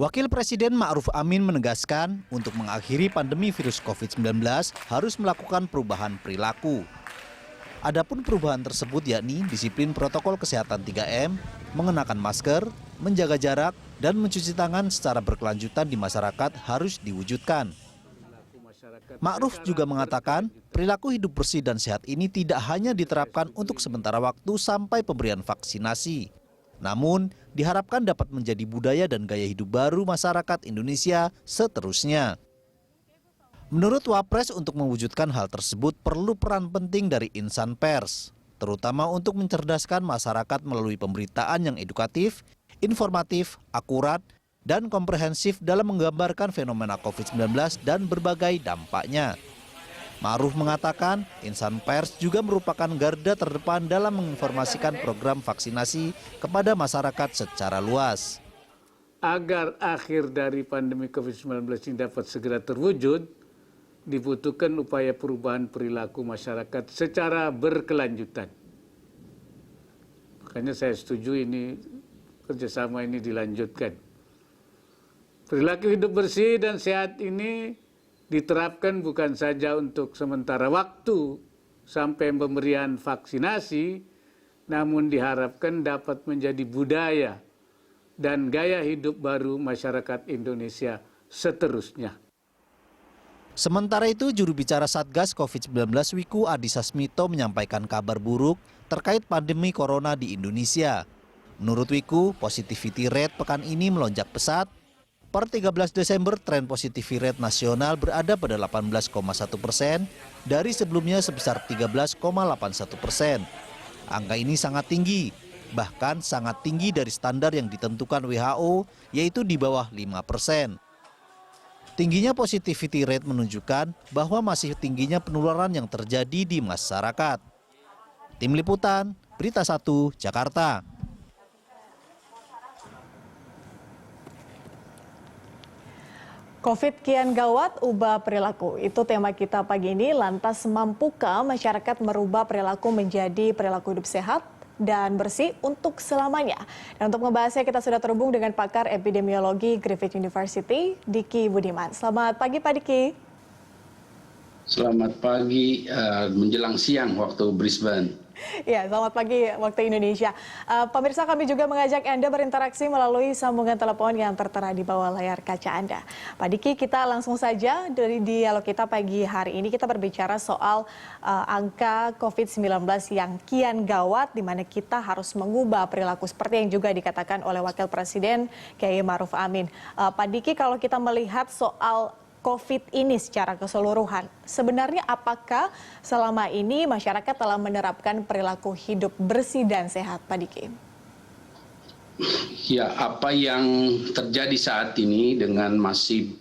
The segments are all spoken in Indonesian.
Wakil Presiden Ma'ruf Amin menegaskan untuk mengakhiri pandemi virus COVID-19 harus melakukan perubahan perilaku. Adapun perubahan tersebut yakni disiplin protokol kesehatan 3M, mengenakan masker, menjaga jarak, dan mencuci tangan secara berkelanjutan di masyarakat harus diwujudkan. Ma'ruf juga mengatakan perilaku hidup bersih dan sehat ini tidak hanya diterapkan untuk sementara waktu sampai pemberian vaksinasi. Namun, diharapkan dapat menjadi budaya dan gaya hidup baru masyarakat Indonesia seterusnya. Menurut Wapres, untuk mewujudkan hal tersebut perlu peran penting dari insan pers, terutama untuk mencerdaskan masyarakat melalui pemberitaan yang edukatif, informatif, akurat, dan komprehensif dalam menggambarkan fenomena COVID-19 dan berbagai dampaknya. Ma'ruf mengatakan, insan pers juga merupakan garda terdepan dalam menginformasikan program vaksinasi kepada masyarakat secara luas. Agar akhir dari pandemi COVID-19 ini dapat segera terwujud, dibutuhkan upaya perubahan perilaku masyarakat secara berkelanjutan. Makanya saya setuju ini kerjasama ini dilanjutkan. Perilaku hidup bersih dan sehat ini diterapkan bukan saja untuk sementara waktu sampai pemberian vaksinasi, namun diharapkan dapat menjadi budaya dan gaya hidup baru masyarakat Indonesia seterusnya. Sementara itu, juru bicara Satgas COVID-19 Wiku Adhisa Smito menyampaikan kabar buruk terkait pandemi corona di Indonesia. Menurut Wiku, positivity rate pekan ini melonjak pesat. Per 13 Desember, tren positivity rate nasional berada pada 18,1% dari sebelumnya sebesar 13,81%. Angka ini sangat tinggi, bahkan sangat tinggi dari standar yang ditentukan WHO, yaitu di bawah 5%. Tingginya positivity rate menunjukkan bahwa masih tingginya penularan yang terjadi di masyarakat. Tim Liputan, Berita 1, Jakarta. COVID kian gawat, ubah perilaku. Itu tema kita pagi ini. Lantas, mampukah masyarakat merubah perilaku menjadi perilaku hidup sehat dan bersih untuk selamanya? Dan untuk membahasnya, kita sudah terhubung dengan pakar epidemiologi Griffith University, Diki Budiman. Selamat pagi, Pak Diki. Selamat pagi, menjelang siang waktu Brisbane. Ya, selamat pagi waktu Indonesia. Pemirsa, kami juga mengajak Anda berinteraksi melalui sambungan telepon yang tertera di bawah layar kaca Anda. Pak Diki, kita langsung saja dari dialog kita pagi hari ini. Kita berbicara soal angka COVID-19 yang kian gawat, di mana kita harus mengubah perilaku seperti yang juga dikatakan oleh Wakil Presiden Kiai Ma'ruf Amin. Pak Diki, kalau kita melihat soal COVID ini secara keseluruhan, sebenarnya apakah selama ini masyarakat telah menerapkan perilaku hidup bersih dan sehat, Pak Diki? Ya, apa yang terjadi saat ini dengan masih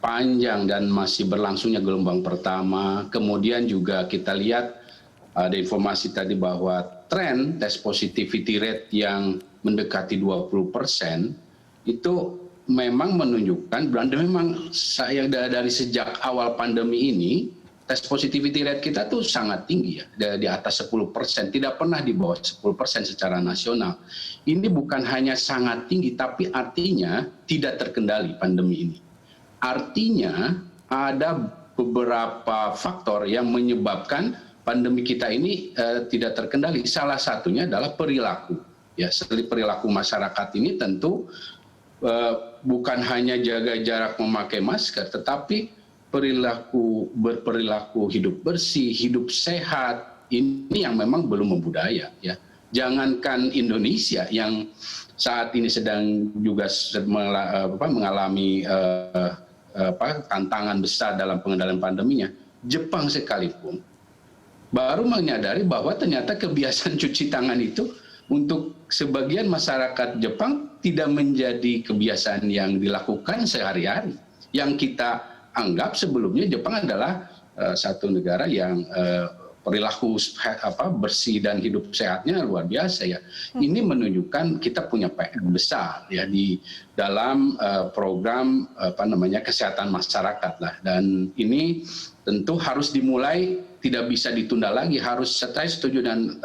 panjang dan masih berlangsungnya gelombang pertama, kemudian juga kita lihat ada informasi tadi bahwa tren tes positivity rate yang mendekati 20% itu memang menunjukkan, memang saya dari sejak awal pandemi ini, tes positivity rate kita tuh sangat tinggi ya, di atas 10%, tidak pernah di bawah 10% secara nasional. Ini bukan hanya sangat tinggi, tapi artinya tidak terkendali pandemi ini. Artinya ada beberapa faktor yang menyebabkan pandemi kita ini tidak terkendali. Salah satunya adalah perilaku. Ya, perilaku masyarakat ini tentu bukan hanya jaga jarak memakai masker, tetapi berperilaku hidup bersih, hidup sehat, ini yang memang belum membudaya. Ya. Jangankan Indonesia yang saat ini sedang juga mengalami tantangan besar dalam pengendalian pandeminya, Jepang sekalipun baru menyadari bahwa ternyata kebiasaan cuci tangan itu untuk sebagian masyarakat Jepang tidak menjadi kebiasaan yang dilakukan sehari-hari. Yang kita anggap sebelumnya Jepang adalah satu negara yang perilaku bersih dan hidup sehatnya luar biasa ya. Ini menunjukkan kita punya PR besar ya di dalam program kesehatan masyarakat lah, dan ini tentu harus dimulai, tidak bisa ditunda lagi, harus saya setuju dan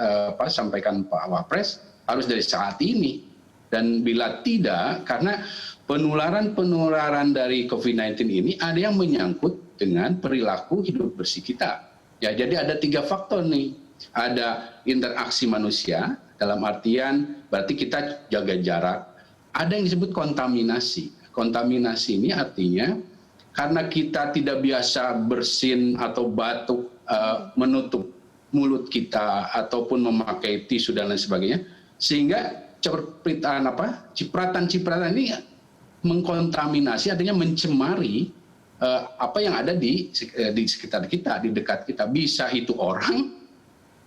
sampaikan Pak Wapres, harus dari saat ini. Dan bila tidak, karena penularan dari COVID-19 ini ada yang menyangkut dengan perilaku hidup bersih kita. Ya, jadi ada 3 faktor nih. Ada interaksi manusia, dalam artian berarti kita jaga jarak. Ada yang disebut kontaminasi. Kontaminasi ini artinya karena kita tidak biasa bersin atau batuk, menutup mulut kita ataupun memakai tisu dan lain sebagainya, sehingga cipratan-cipratan ini mengkontaminasi, artinya mencemari apa yang ada di sekitar kita, di dekat kita. Bisa itu orang,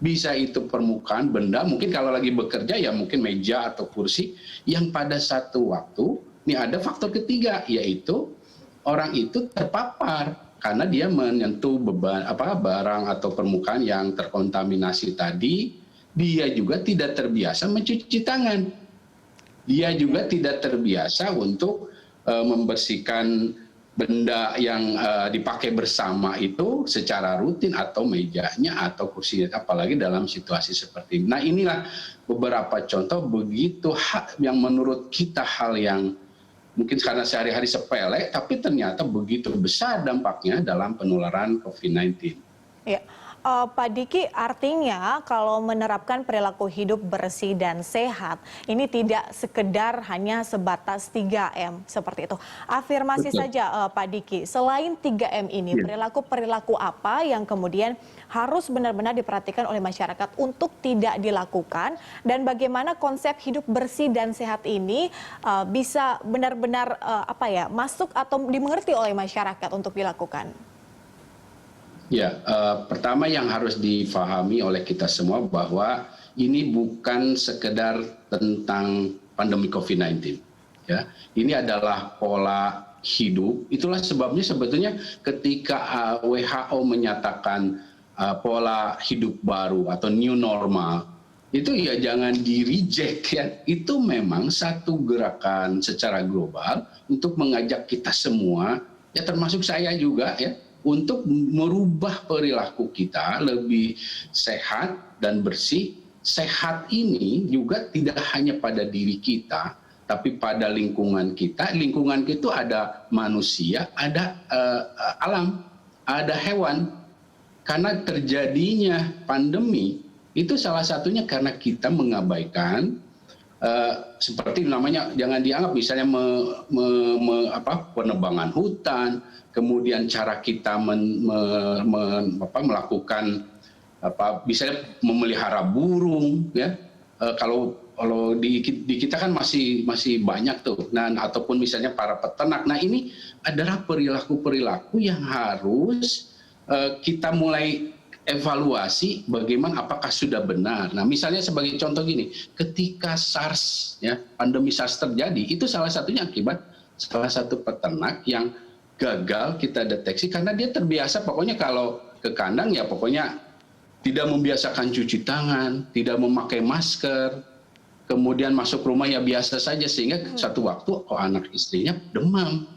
bisa itu permukaan benda, mungkin kalau lagi bekerja ya mungkin meja atau kursi, yang pada satu waktu ini ada faktor ketiga, yaitu orang itu terpapar karena dia menyentuh barang atau permukaan yang terkontaminasi tadi. Dia juga tidak terbiasa mencuci tangan, dia juga tidak terbiasa untuk membersihkan benda yang dipakai bersama itu secara rutin, atau mejanya atau kursinya, apalagi dalam situasi seperti ini. Nah, inilah beberapa contoh begitu yang menurut kita hal yang mungkin karena sehari-hari sepele, tapi ternyata begitu besar dampaknya dalam penularan COVID-19. Ya. Pak Diki, artinya kalau menerapkan perilaku hidup bersih dan sehat, ini tidak sekedar hanya sebatas 3M seperti itu. Afirmasi Betul. saja Pak Diki, selain 3M ini, perilaku-perilaku apa yang kemudian harus benar-benar diperhatikan oleh masyarakat untuk tidak dilakukan, dan bagaimana konsep hidup bersih dan sehat ini bisa benar-benar masuk atau dimengerti oleh masyarakat untuk dilakukan? Ya, pertama yang harus difahami oleh kita semua bahwa ini bukan sekedar tentang pandemi COVID-19. Ya, ini adalah pola hidup. Itulah sebabnya sebetulnya ketika WHO menyatakan pola hidup baru atau new normal, itu ya jangan di-reject ya. Itu memang satu gerakan secara global untuk mengajak kita semua, ya termasuk saya juga ya, untuk merubah perilaku kita lebih sehat dan bersih. Sehat ini juga tidak hanya pada diri kita, tapi pada lingkungan kita. Lingkungan itu ada manusia, ada alam, ada hewan. Karena terjadinya pandemi, itu salah satunya karena kita mengabaikan seperti namanya, jangan dianggap misalnya penebangan hutan, kemudian cara kita melakukan misalnya memelihara burung, ya. Kalau di kita kan masih banyak tuh, ataupun misalnya para peternak. Nah, ini adalah perilaku yang harus kita mulai evaluasi bagaimana, apakah sudah benar. Nah, misalnya sebagai contoh gini, ketika SARS, ya, pandemi SARS terjadi, itu salah satunya akibat salah satu peternak yang gagal kita deteksi karena dia terbiasa pokoknya kalau ke kandang ya pokoknya tidak membiasakan cuci tangan, tidak memakai masker, kemudian masuk rumah ya biasa saja, sehingga satu waktu anak istrinya demam,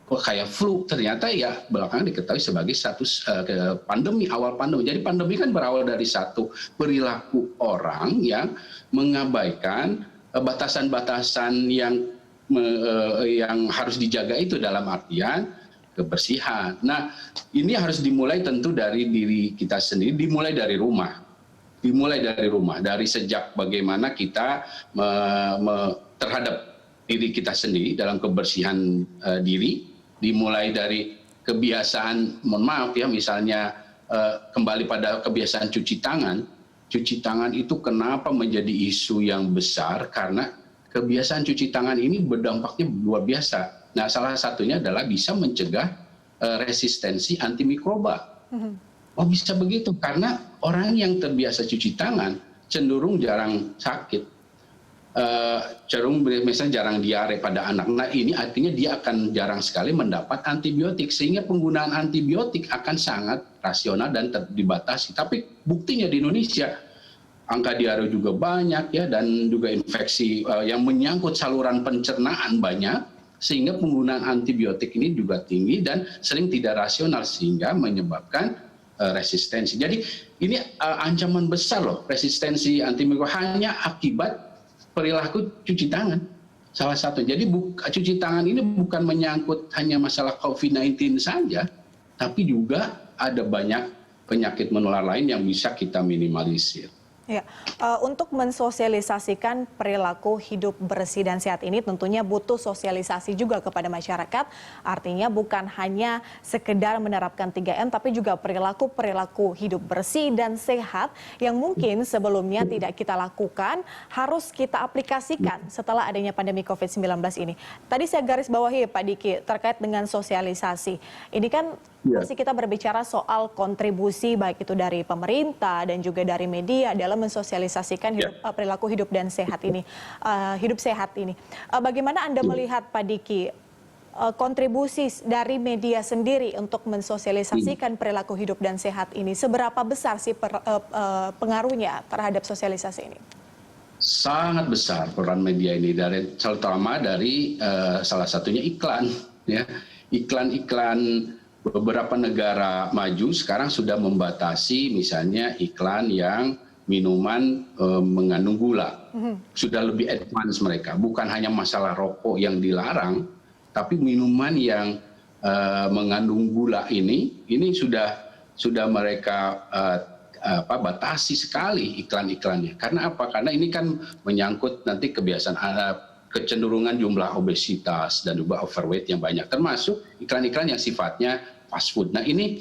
kok kayak flu, ternyata ya belakangan diketahui sebagai status pandemi, awal pandemi. Jadi pandemi kan berawal dari satu perilaku orang yang mengabaikan batasan-batasan yang harus dijaga, itu dalam artian kebersihan. Nah, ini harus dimulai tentu dari diri kita sendiri, dimulai dari rumah. Dari sejak bagaimana kita terhadap diri kita sendiri dalam kebersihan diri, dimulai dari kebiasaan, mohon maaf ya, misalnya kembali pada kebiasaan cuci tangan. Cuci tangan itu kenapa menjadi isu yang besar? Karena kebiasaan cuci tangan ini berdampaknya luar biasa. Nah, salah satunya adalah bisa mencegah resistensi antimikroba. Oh, bisa begitu karena orang yang terbiasa cuci tangan cenderung jarang sakit, misalnya jarang diare pada anak. Nah, ini artinya dia akan jarang sekali mendapat antibiotik, sehingga penggunaan antibiotik akan sangat rasional dan dibatasi. Tapi buktinya di Indonesia angka diare juga banyak ya, dan juga infeksi yang menyangkut saluran pencernaan banyak, sehingga penggunaan antibiotik ini juga tinggi dan sering tidak rasional sehingga menyebabkan resistensi. Jadi ini ancaman besar loh, resistensi antimikroba hanya akibat perilaku cuci tangan. Salah satu. Jadi cuci tangan ini bukan menyangkut hanya masalah COVID-19 saja, tapi juga ada banyak penyakit menular lain yang bisa kita minimalisir. Ya, untuk mensosialisasikan perilaku hidup bersih dan sehat ini tentunya butuh sosialisasi juga kepada masyarakat. Artinya bukan hanya sekedar menerapkan 3M tapi juga perilaku hidup bersih dan sehat yang mungkin sebelumnya tidak kita lakukan harus kita aplikasikan setelah adanya pandemi COVID-19 ini. Tadi saya garis bawahi Pak Diki terkait dengan sosialisasi. Ini kan masih kita berbicara soal kontribusi baik itu dari pemerintah dan juga dari media dalam mensosialisasikan perilaku hidup dan sehat ini, hidup sehat ini. Bagaimana Anda melihat Pak Diki kontribusi dari media sendiri untuk mensosialisasikan perilaku hidup dan sehat ini? Seberapa besar sih pengaruhnya terhadap sosialisasi ini? Sangat besar peran media ini, terutama dari salah satunya iklan, ya. Iklan beberapa negara maju sekarang sudah membatasi misalnya iklan yang minuman mengandung gula. Sudah lebih advance mereka. Bukan hanya masalah rokok yang dilarang, tapi minuman yang mengandung gula ini sudah mereka batasi sekali iklan-iklannya. Karena apa? Karena ini kan menyangkut nanti kebiasaan kecenderungan jumlah obesitas dan juga overweight yang banyak, termasuk iklan-iklan yang sifatnya fast food. Nah, ini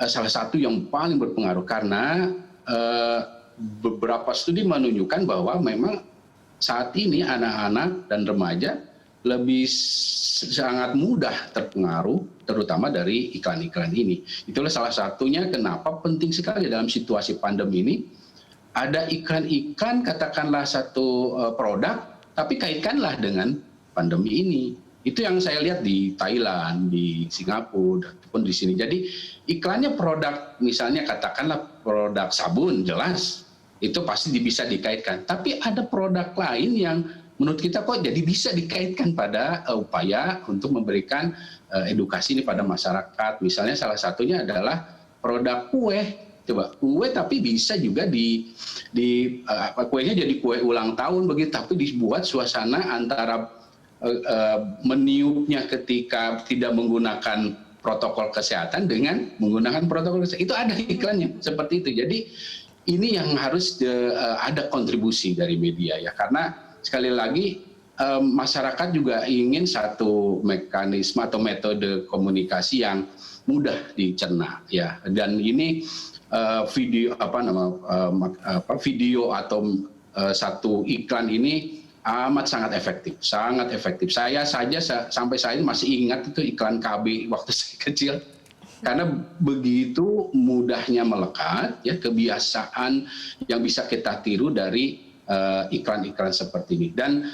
salah satu yang paling berpengaruh karena beberapa studi menunjukkan bahwa memang saat ini anak-anak dan remaja lebih sangat mudah terpengaruh terutama dari iklan-iklan ini. Itulah salah satunya kenapa penting sekali dalam situasi pandemi ini ada iklan-iklan, katakanlah satu produk, tapi kaitkanlah dengan pandemi ini. Itu yang saya lihat di Thailand, di Singapura, ataupun di sini. Jadi iklannya produk, misalnya katakanlah produk sabun, jelas itu pasti bisa dikaitkan. Tapi ada produk lain yang menurut kita kok jadi bisa dikaitkan pada upaya untuk memberikan edukasi ini pada masyarakat. Misalnya salah satunya adalah produk kue. Coba kue tapi bisa juga kuenya jadi kue ulang tahun begitu, tapi dibuat suasana antara meniupnya ketika tidak menggunakan protokol kesehatan dengan menggunakan protokol kesehatan. Itu ada iklannya seperti itu. Jadi ini yang harus ada kontribusi dari media ya, karena sekali lagi masyarakat juga ingin satu mekanisme atau metode komunikasi yang mudah dicerna ya, dan ini video atau satu iklan ini amat sangat efektif, sangat efektif. Saya saja sampai saat ini masih ingat itu iklan KB waktu saya kecil, karena begitu mudahnya melekat ya, kebiasaan yang bisa kita tiru dari iklan-iklan seperti ini. Dan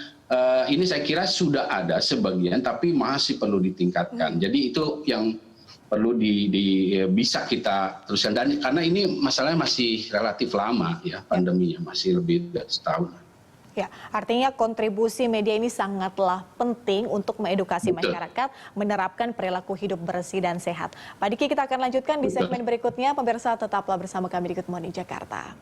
ini saya kira sudah ada sebagian, tapi masih perlu ditingkatkan. Jadi itu yang perlu bisa kita teruskan, dan karena ini masalahnya masih relatif lama ya, pandeminya masih lebih dari setahun. Ya, artinya kontribusi media ini sangatlah penting untuk mengedukasi masyarakat menerapkan perilaku hidup bersih dan sehat. Pak Diki, kita akan lanjutkan di segmen berikutnya. Pemirsa, tetaplah bersama kami di Good Morning Jakarta.